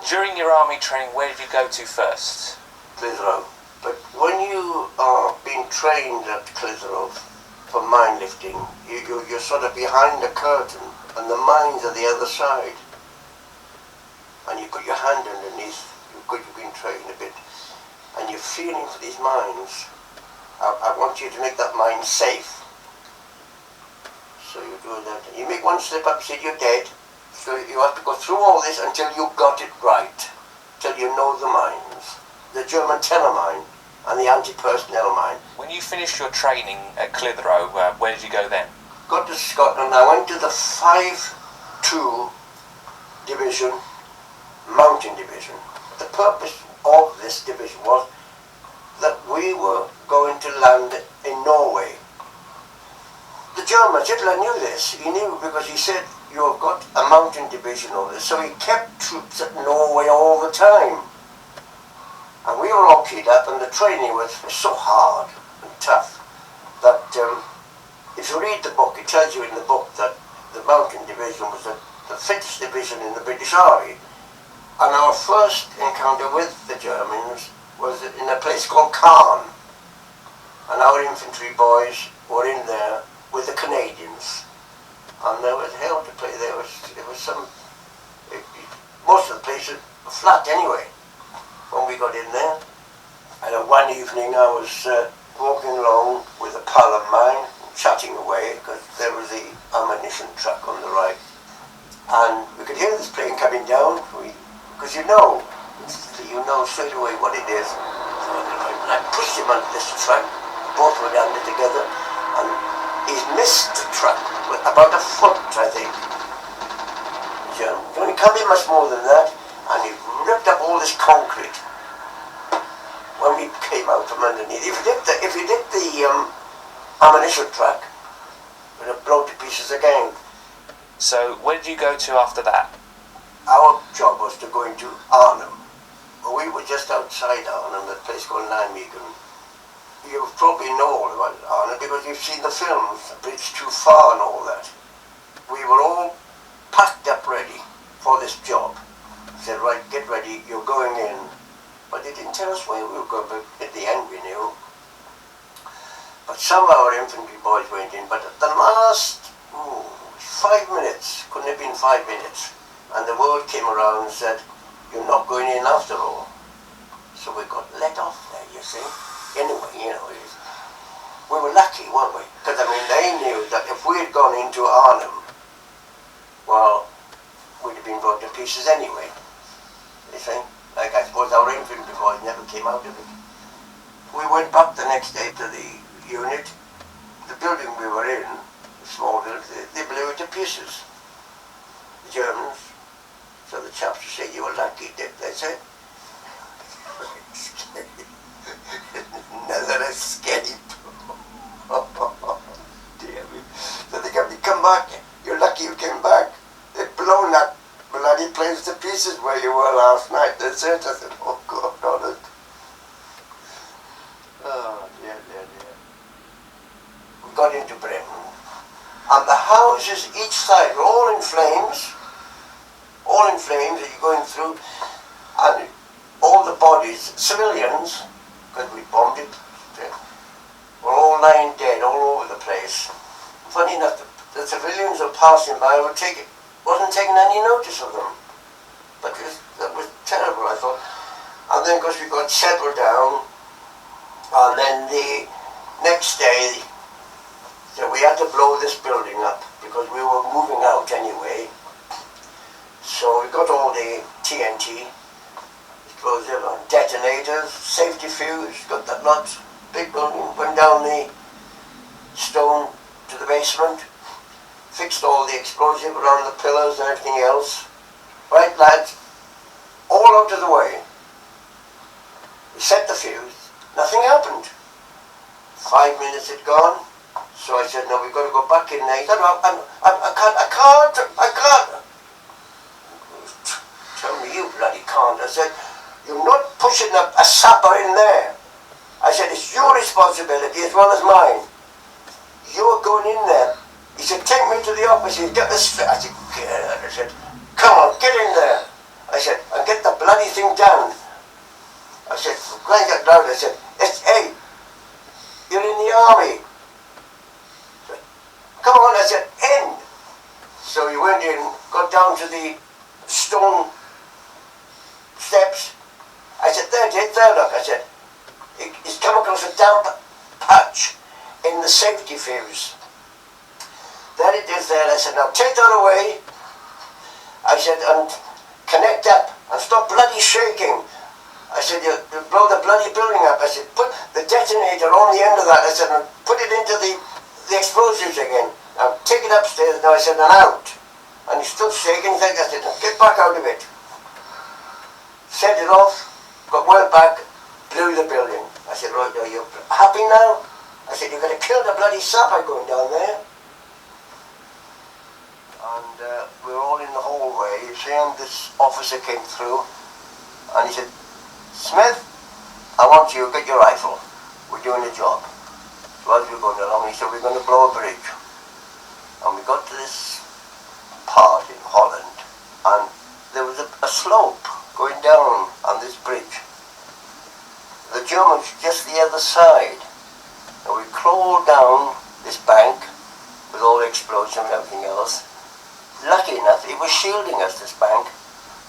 During your army training, where did you go to first? Clitheroe. But when you are being trained at Clitheroe for mine lifting, you're sort of behind the curtain and the mines are the other side. And you put your hand underneath, you've been trained a bit, and you're feeling for these mines. I want you to make that mine safe. So you do that. You make one slip up, say you're dead. So you have to go through all this until you got it right, till you know the mines. The German Teller mine and the anti-personnel mine. When you finished your training at Clitheroe, where did you go then? Got to Scotland. I went to the 5-2 division, mountain division. The purpose of this division was that we were going to land in Norway. The German Hitler knew this. He knew because he said, you have got a mountain division over there. So he kept troops at Norway all the time. And we were all keyed up, and the training was so hard and tough that if you read the book, it tells you in the book that the mountain division was the fittest division in the British Army. And our first encounter with the Germans was in a place called Caen. And our infantry boys were in there with the Canadians. And there was hell to play. Most of the places were flat anyway when we got in there. And one evening I was walking along with a pal of mine, chatting away, because there was the ammunition truck on the right. And we could hear this plane coming down, because you know straight away what it is. So I pushed him under this truck, both were under together, and he's missed the truck with about a foot, I think. He only can't be much more than that, and he ripped up all this concrete when we came out from underneath. If you did the ammunition truck, it would have blown to pieces again. So where did you go to after that? Our job was to go into Arnhem. We were just outside Arnhem, a place called Nijmegen. You probably know all about Arnhem because you've seen the films, The Bridge Too Far and all that. We were all packed up ready for this job. Said, right, get ready, you're going in. But they didn't tell us where we were going, but at the end we knew. But some of our infantry boys went in, but at the last 5 minutes, couldn't have been 5 minutes, and the word came around and said, you're not going in after all. So we got let off there, you see. Anyway, we were lucky, weren't we? Because, they knew that if we had gone into Arnhem, well, we'd have been brought to pieces anyway, you see. Like, I suppose our infantry boys never came out of it. We went back the next day to the unit. The building we were in, the small building, they blew it to pieces. The Germans. So the chaps said, you were lucky, Dick, they said. Another scary. Dear me. So they come back. You're lucky you came back. They'd blown that bloody place to pieces where you were last night. That's it. I said, oh God, honest. Oh dear. We got into Bremen. And the houses each side were all in flames. All in flames that you're going through. And all the bodies, civilians, because we bombed it, were all lying dead all over the place. Funny enough, the civilians were passing by wasn't taking any notice of them. But that was terrible, I thought. And then, of course, we got settled down, and then the next day, so we had to blow this building up, because we were moving out anyway. So we got all the TNT, explosive, detonators, safety fuse, got that lot, big building, went down the stone to the basement, fixed all the explosive around the pillars and everything else. Right, lads, all out of the way. We set the fuse, nothing happened. 5 minutes had gone, so I said, no, we've got to go back in there. He said, no, I can't. Tell me you bloody can't. I said, you're not pushing a sapper in there. I said, it's your responsibility as well as mine. You're going in there. He said, take me to the office. Get this. I said, come on, get in there. I said, and get the going down. I said, when I got down, I said, hey, you're in the army. Said, come on, I said, in. So he went in, got down to the stone steps. I said, there, look. I said, he's come across a damp patch in the safety fuse. There it is there. I said, now take that away. I said, and connect up and stop bloody shaking. I said, you blow the bloody building up. I said, put the detonator on the end of that. I said, and put it into the explosives again. Now take it upstairs. Now I said, and out. And he's still shaking. I said, get back out of it. Set it off, got well back, blew the building. I said, right, are you happy now? I said, you're going to kill the bloody sapper going down there. And we were all in the hallway, you see, and this officer came through, and he said, Smith, I want you to get your rifle. We're doing a job. So as we were going along, he said, we're going to blow a bridge. And we got to this part in Holland, and there was a slope going down on this bridge. The Germans just the other side. And we crawled down this bank with all the explosions and everything else. Lucky enough, it was shielding us, this bank.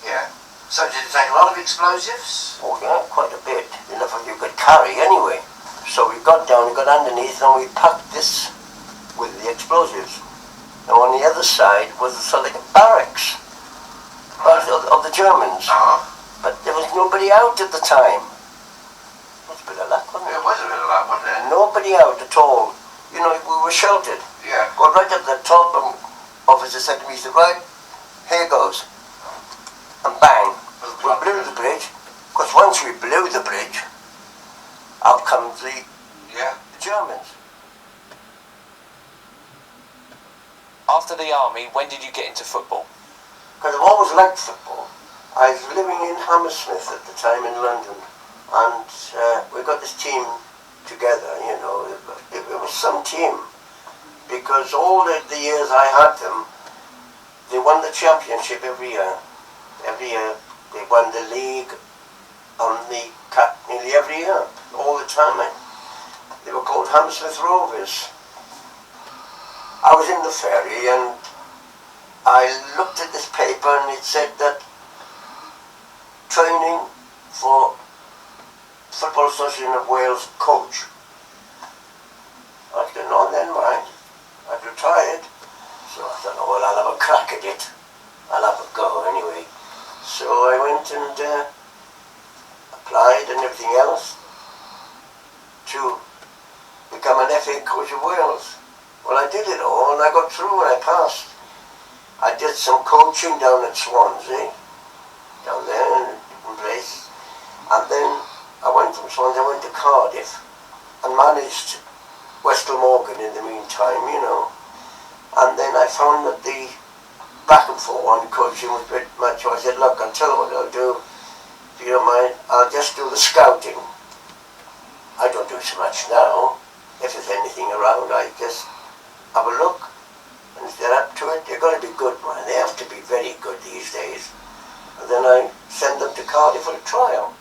Yeah. So did it take a lot of explosives? Oh yeah, quite a bit. Enough as you could carry anyway. So we got down, we got underneath, and we packed this with the explosives. And on the other side was sort of like a barracks of the Germans. But there was nobody out at the time. It was a bit of luck, wasn't it? It was a bit of luck, wasn't it? Nobody out at all. You know, we were sheltered. Yeah. Got right up the top, and officer said to me, he said, right, here goes. And bang, we blew the bridge. Because once we blew the bridge, out comes the Germans. After the army, when did you get into football? Because I've always liked football. I was living in Hammersmith at the time in London, and we got this team together, you know. It was some team, because all the years I had them, they won the championship every year. Every year they won the league and the cup nearly every year, all the time. They were called Hammersmith Rovers. I was in the ferry and I looked at this paper and it said that training for Football Association of Wales coach. I said, no, then mind, I'd retired. So I thought, oh, well, I'll have a crack at it. I'll have a go anyway. So I went and applied and everything else to become an FA coach of Wales. Well, I did it all and I got through and I passed. I did some coaching down at Swansea, down there in a different place. And then I went from Swansea, I went to Cardiff and managed Westall Morgan in the meantime, you know. And then I found that the back and forth one coaching was a bit much. I said, look, I'll tell you what I'll do. If you don't mind, I'll just do the scouting. I don't do so much now. If there's anything around, I just have a look. And if they're up to it, they're going to be good, man. They have to be very good these days. And then I send them to Cardiff for a trial.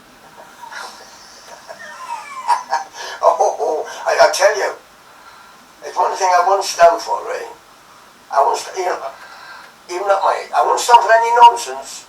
I tell you, it's one thing I won't stand for, Ray. I won't, you know, even at my age, I won't stand for any nonsense.